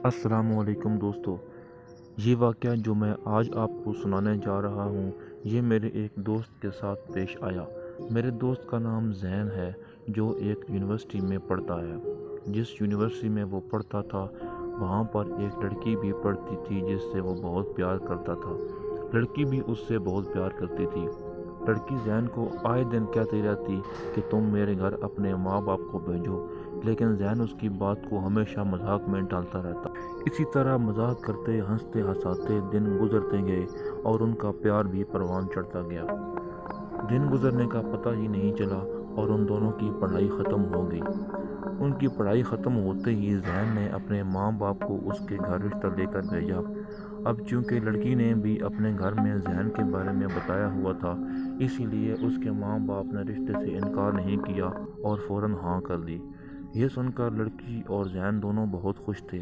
अस्सलामुअलैकुम दोस्तों। ये वाक़या जो मैं आज आपको सुनाने जा रहा हूँ, ये मेरे एक दोस्त के साथ पेश आया। मेरे दोस्त का नाम ज़ैन है, जो एक यूनिवर्सिटी में पढ़ता है। जिस यूनिवर्सिटी में वो पढ़ता था, वहाँ पर एक लड़की भी पढ़ती थी जिससे वो बहुत प्यार करता था। लड़की भी उससे बहुत प्यार करती थी। लड़की ज़ैन को आए दिन कहती रहती कि तुम मेरे घर अपने माँ बाप को भेजो, लेकिन ज़ैन उसकी बात को हमेशा मजाक में टालता रहता। इसी तरह मजाक करते हंसते हंसाते दिन गुजरते गए और उनका प्यार भी परवान चढ़ता गया। दिन गुजरने का पता ही नहीं चला और उन दोनों की पढ़ाई ख़त्म हो गई। उनकी पढ़ाई ख़त्म होते ही ज़ैन ने अपने माँ बाप को उसके घर रिश्ता लेकर भेजा। अब चूंकि लड़की ने भी अपने घर में ज़ैन के बारे में बताया हुआ था, इसीलिए उसके माँ बाप ने रिश्ते से इनकार नहीं किया और फ़ौरन हाँ कर दी। ये सुनकर लड़की और ज़ैन दोनों बहुत खुश थे।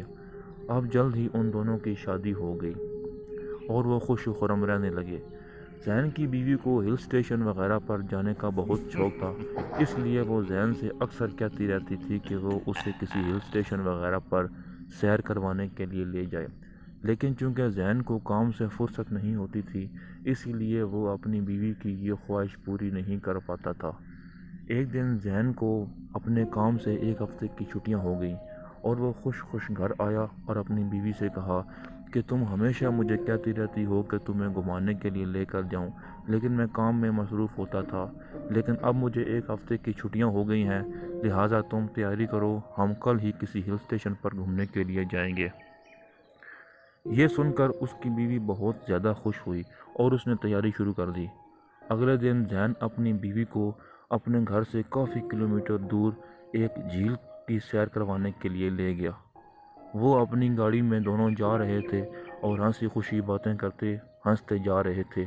अब जल्द ही उन दोनों की शादी हो गई और वो खुश खुरम रहने लगे। ज़ैन की बीवी को हिल स्टेशन वगैरह पर जाने का बहुत शौक़ था, इसलिए वो ज़ैन से अक्सर कहती रहती थी कि वो उसे किसी हिल स्टेशन वगैरह पर सैर करवाने के लिए ले जाए। लेकिन चूंकि ज़ैन को काम से फुर्सत नहीं होती थी, इसीलिए वो अपनी बीवी की ये ख्वाहिश पूरी नहीं कर पाता था। एक दिन ज़ैन को अपने काम से एक हफ्ते की छुट्टियां हो गई और वो खुश खुश घर आया और अपनी बीवी से कहा कि तुम हमेशा मुझे कहती रहती हो कि तुम्हें घुमाने के लिए लेकर जाऊं, लेकिन मैं काम में मसरूफ़ होता था। लेकिन अब मुझे एक हफ्ते की छुट्टियां हो गई हैं, लिहाजा तुम तैयारी करो, हम कल ही किसी हिल स्टेशन पर घूमने के लिए जाएंगे। ये सुनकर उसकी बीवी बहुत ज़्यादा खुश हुई और उसने तैयारी शुरू कर दी। अगले दिन ज़ैन अपनी बीवी को अपने घर से काफ़ी किलोमीटर दूर एक झील की सैर करवाने के लिए ले गया। वो अपनी गाड़ी में दोनों जा रहे थे और हंसी खुशी बातें करते हंसते जा रहे थे।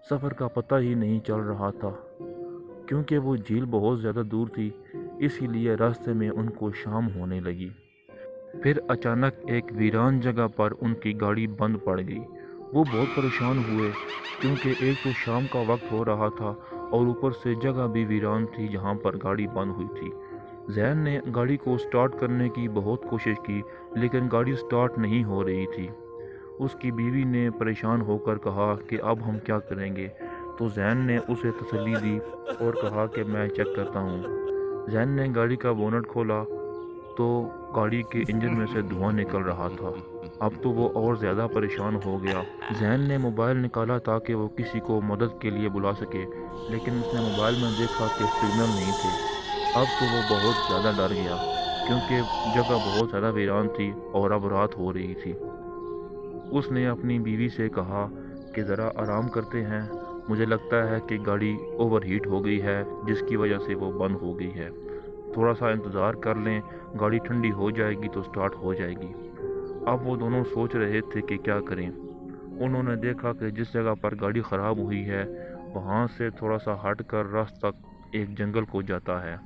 सफ़र का पता ही नहीं चल रहा था, क्योंकि वो झील बहुत ज़्यादा दूर थी, इसीलिए रास्ते में उनको शाम होने लगी। फिर अचानक एक वीरान जगह पर उनकी गाड़ी बंद पड़ गई। वो बहुत परेशान हुए, क्योंकि एक तो शाम का वक्त हो रहा था और ऊपर से जगह भी वीरान थी जहाँ पर गाड़ी बंद हुई थी। ज़ैन ने गाड़ी को स्टार्ट करने की बहुत कोशिश की, लेकिन गाड़ी स्टार्ट नहीं हो रही थी। उसकी बीवी ने परेशान होकर कहा कि अब हम क्या करेंगे। तो ज़ैन ने उसे तसल्ली दी और कहा कि मैं चेक करता हूँ। ज़ैन ने गाड़ी का बोनट खोला तो गाड़ी के इंजन में से धुआं निकल रहा था। अब तो वो और ज़्यादा परेशान हो गया। ज़ैन ने मोबाइल निकाला ताकि वो किसी को मदद के लिए बुला सके, लेकिन उसने मोबाइल में देखा कि सिग्नल नहीं थे। अब तो वो बहुत ज़्यादा डर गया, क्योंकि जगह बहुत ज़्यादा वीरान थी और अब रात हो रही थी। उसने अपनी बीवी से कहा कि ज़रा आराम करते हैं, मुझे लगता है कि गाड़ी ओवरहीट हो गई है, जिसकी वजह से वो बंद हो गई है। थोड़ा सा इंतज़ार कर लें, गाड़ी ठंडी हो जाएगी तो स्टार्ट हो जाएगी। अब वो दोनों सोच रहे थे कि क्या करें। उन्होंने देखा कि जिस जगह पर गाड़ी ख़राब हुई है, वहाँ से थोड़ा सा हट कर रास्ता एक जंगल को जाता है।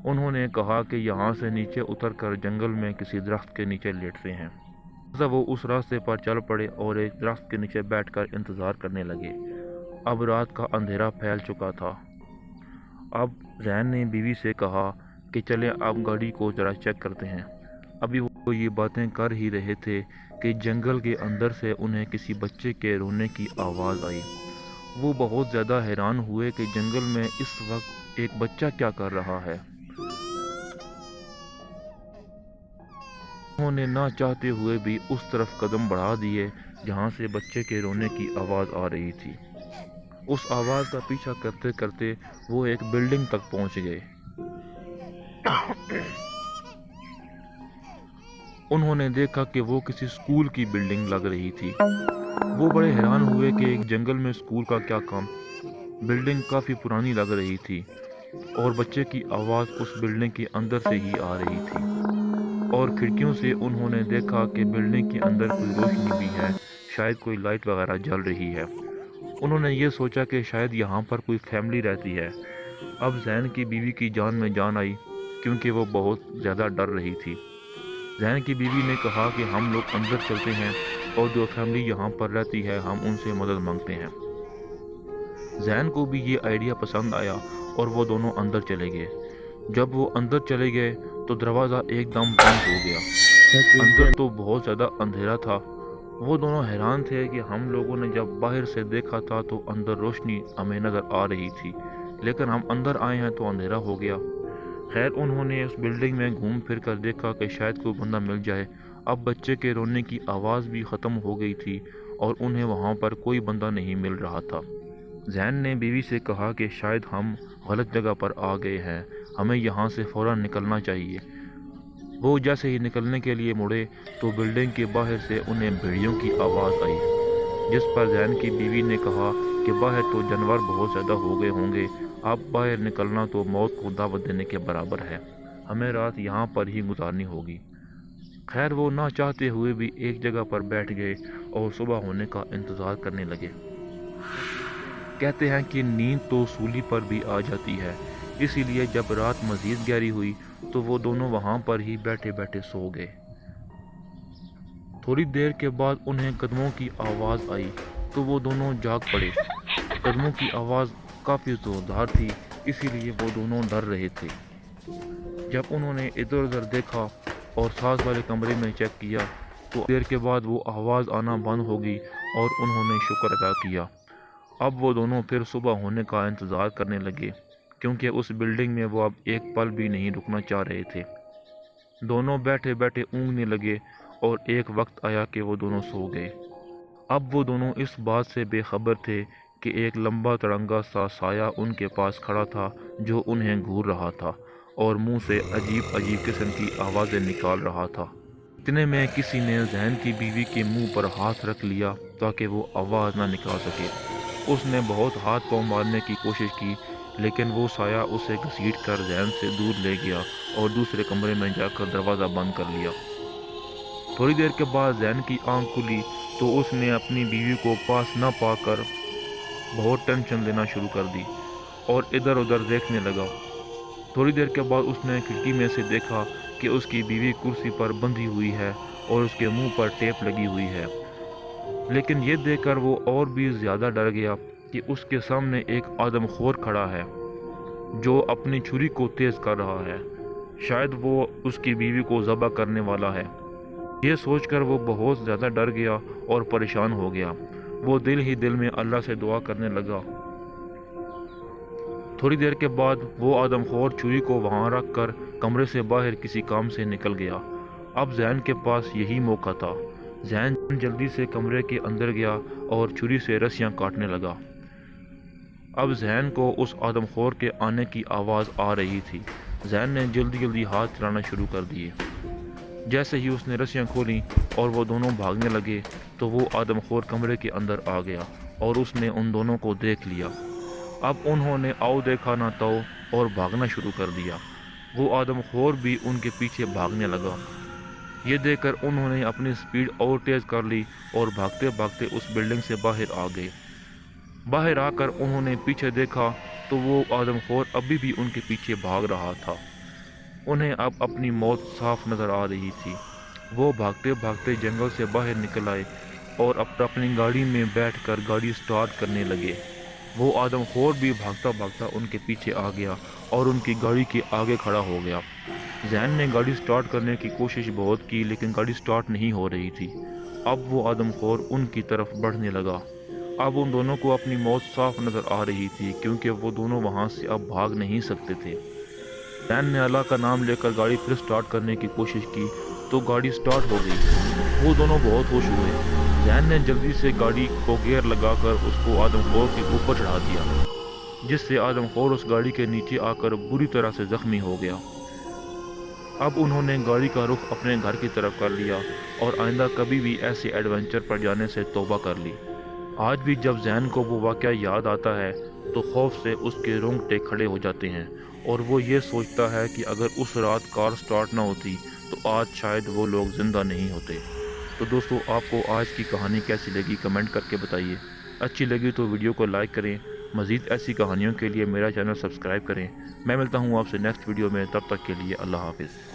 उन्होंने कहा कि यहाँ से नीचे उतरकर जंगल में किसी दरख्त के नीचे लेटते हैं। जब वो उस रास्ते पर चल पड़े और एक दरख्त के नीचे बैठकर इंतज़ार करने लगे। अब रात का अंधेरा फैल चुका था। अब ज़ैन ने बीवी से कहा कि चलें अब गाड़ी को ज़रा चेक करते हैं। अभी वो ये बातें कर ही रहे थे कि जंगल के अंदर से उन्हें किसी बच्चे के रोने की आवाज़ आई। वो बहुत ज़्यादा हैरान हुए कि जंगल में इस वक्त एक बच्चा क्या कर रहा है। उन्होंने ना चाहते हुए भी उस तरफ कदम बढ़ा दिए जहाँ से बच्चे के रोने की आवाज़ आ रही थी। उस आवाज़ का पीछा करते करते वो एक बिल्डिंग तक पहुँच गए। उन्होंने देखा कि वो किसी स्कूल की बिल्डिंग लग रही थी। वो बड़े हैरान हुए कि एक जंगल में स्कूल का क्या काम। बिल्डिंग काफ़ी पुरानी लग रही थी और बच्चे की आवाज़ उस बिल्डिंग के अंदर से ही आ रही थी। और खिड़कियों से उन्होंने देखा कि बिल्डिंग के अंदर कोई रोशनी भी है, शायद कोई लाइट वगैरह जल रही है। उन्होंने ये सोचा कि शायद यहाँ पर कोई फैमिली रहती है। अब ज़ैन की बीवी की जान में जान आई, क्योंकि वो बहुत ज़्यादा डर रही थी। ज़ैन की बीवी ने कहा कि हम लोग अंदर चलते हैं और जो फैमिली यहाँ पर रहती है हम उनसे मदद मांगते हैं। ज़ैन को भी ये आइडिया पसंद आया और वो दोनों अंदर चले गए। जब वो अंदर चले गए तो दरवाज़ा एकदम बंद हो गया اندر تو بہت زیادہ اندھیرا تھا۔ وہ دونوں حیران تھے کہ ہم لوگوں نے جب باہر سے دیکھا تھا تو اندر روشنی ہمیں نظر آ رہی تھی، لیکن ہم اندر آئے ہیں تو اندھیرا ہو گیا۔ خیر انہوں نے اس بلڈنگ میں گھوم پھر کر دیکھا کہ شاید کوئی بندہ مل جائے۔ اب بچے کے رونے کی آواز بھی ختم ہو گئی تھی اور انہیں وہاں پر کوئی بندہ نہیں مل رہا تھا۔ زین نے بیوی سے کہا کہ شاید ہم غلط جگہ پر آ گئے ہیں، ہمیں یہاں سے فوراً نکلنا چاہیے۔ وہ جیسے ہی نکلنے کے لیے مڑے تو بلڈنگ کے باہر سے انہیں بھیڑیوں کی آواز آئی، جس پر زین کی بیوی نے کہا کہ باہر تو جانور بہت زیادہ ہو گئے ہوں گے، اب باہر نکلنا تو موت کو دعوت دینے کے برابر ہے، ہمیں رات یہاں پر ہی گزارنی ہوگی۔ خیر وہ نہ چاہتے ہوئے بھی ایک جگہ پر بیٹھ گئے اور صبح ہونے کا انتظار کرنے لگے۔ کہتے ہیں کہ نیند تو سولی پر بھی آ جاتی ہے، اسی لیے جب رات مزید گہری ہوئی تو وہ دونوں وہاں پر ہی بیٹھے بیٹھے سو گئے۔ تھوڑی دیر کے بعد انہیں قدموں کی آواز آئی تو وہ دونوں جاگ پڑے۔ قدموں کی آواز کافی زوردار تھی، اسی لیے وہ دونوں ڈر رہے تھے۔ جب انہوں نے ادھر ادھر دیکھا اور ساز والے کمرے میں چیک کیا تو دیر کے بعد وہ آواز آنا بند ہو گئی اور انہوں نے شکر ادا کیا۔ اب وہ دونوں پھر صبح ہونے کا انتظار کرنے لگے، کیونکہ اس بلڈنگ میں وہ اب ایک پل بھی نہیں رکنا چاہ رہے تھے۔ دونوں بیٹھے بیٹھے اونگنے لگے اور ایک وقت آیا کہ وہ دونوں سو گئے۔ اب وہ دونوں اس بات سے بے خبر تھے کہ ایک لمبا تڑنگا سا سایہ ان کے پاس کھڑا تھا جو انہیں گھور رہا تھا اور منہ سے عجیب عجیب قسم کی آوازیں نکال رہا تھا۔ اتنے میں کسی نے زین کی بیوی کے منہ پر ہاتھ رکھ لیا تاکہ وہ آواز نہ نکال سکے۔ اس نے بہت ہاتھ پاؤں مارنے کی کوشش کی، لیکن وہ سایہ اسے گھسیٹ کر زین سے دور لے گیا اور دوسرے کمرے میں جا کر دروازہ بند کر لیا۔ تھوڑی دیر کے بعد زین کی آنکھ کھلی تو اس نے اپنی بیوی کو پاس نہ پا کر بہت ٹینشن لینا شروع کر دی اور ادھر ادھر دیکھنے لگا۔ تھوڑی دیر کے بعد اس نے کھڑکی میں سے دیکھا کہ اس کی بیوی کرسی پر بندھی ہوئی ہے اور اس کے منہ پر ٹیپ لگی ہوئی ہے، لیکن یہ دیکھ کر وہ اور بھی زیادہ ڈر گیا کہ اس کے سامنے ایک آدم خور کھڑا ہے جو اپنی چھری کو تیز کر رہا ہے، شاید وہ اس کی بیوی کو ذبح کرنے والا ہے۔ یہ سوچ کر وہ بہت زیادہ ڈر گیا اور پریشان ہو گیا۔ وہ دل ہی دل میں اللہ سے دعا کرنے لگا۔ تھوڑی دیر کے بعد وہ آدم خور چھری کو وہاں رکھ کر کمرے سے باہر کسی کام سے نکل گیا۔ اب زین کے پاس یہی موقع تھا۔ زین جلدی سے کمرے کے اندر گیا اور چھری سے رسیاں کاٹنے لگا۔ اب زین کو اس آدم خور کے آنے کی آواز آ رہی تھی۔ زین نے جلدی جلدی ہاتھ چلانا شروع کر دیے۔ جیسے ہی اس نے رسیاں کھولی اور وہ دونوں بھاگنے لگے تو وہ آدم خور کمرے کے اندر آ گیا اور اس نے ان دونوں کو دیکھ لیا۔ اب انہوں نے آؤ دیکھا نہ تو اور بھاگنا شروع کر دیا۔ وہ آدم خور بھی ان کے پیچھے بھاگنے لگا۔ یہ دیکھ کر انہوں نے اپنی سپیڈ اور تیز کر لی اور بھاگتے بھاگتے اس بلڈنگ سے باہر آ گئے۔ باہر آ کر انہوں نے پیچھے دیکھا تو وہ آدم خور ابھی بھی ان کے پیچھے بھاگ رہا تھا۔ انہیں اب اپنی موت صاف نظر آ رہی تھی۔ وہ بھاگتے بھاگتے جنگل سے باہر نکل آئے اور اپنی گاڑی میں بیٹھ کر گاڑی سٹارٹ کرنے لگے۔ وہ آدم خور بھی بھاگتا بھاگتا ان کے پیچھے آ گیا اور ان کی گاڑی کے آگے کھڑا ہو گیا۔ زین نے گاڑی سٹارٹ کرنے کی کوشش بہت کی لیکن گاڑی سٹارٹ نہیں ہو رہی تھی۔ اب وہ آدم خور ان کی طرف بڑھنے لگا۔ اب ان دونوں کو اپنی موت صاف نظر آ رہی تھی کیونکہ وہ دونوں وہاں سے اب بھاگ نہیں سکتے تھے۔ زین نے اللہ کا نام لے کر گاڑی پھر سٹارٹ کرنے کی کوشش کی تو گاڑی سٹارٹ ہو گئی۔ وہ دونوں بہت خوش ہوئے۔ زین نے جلدی سے گاڑی کو گیئر لگا کر اس کو آدم خور کے اوپر چڑھا دیا، جس سے آدم خور اس گاڑی کے نیچے آ کر بری طرح سے زخمی ہو گیا۔ اب انہوں نے گاڑی کا رخ اپنے گھر کی طرف کر لیا اور آئندہ کبھی بھی ایسے ایڈونچر پر جانے سے توبہ کر لی۔ آج بھی جب زین کو وہ واقعہ یاد آتا ہے تو خوف سے اس کے رونگٹے کھڑے ہو جاتے ہیں اور وہ یہ سوچتا ہے کہ اگر اس رات کار سٹارٹ نہ ہوتی تو آج شاید وہ لوگ زندہ نہیں ہوتے۔ تو دوستو آپ کو آج کی کہانی کیسی لگی کمنٹ کر کے بتائیے۔ اچھی لگی تو ویڈیو کو لائک کریں۔ مزید ایسی کہانیوں کے لیے میرا چینل سبسکرائب کریں۔ میں ملتا ہوں آپ سے نیکسٹ ویڈیو میں، تب تک کے لیے اللہ حافظ۔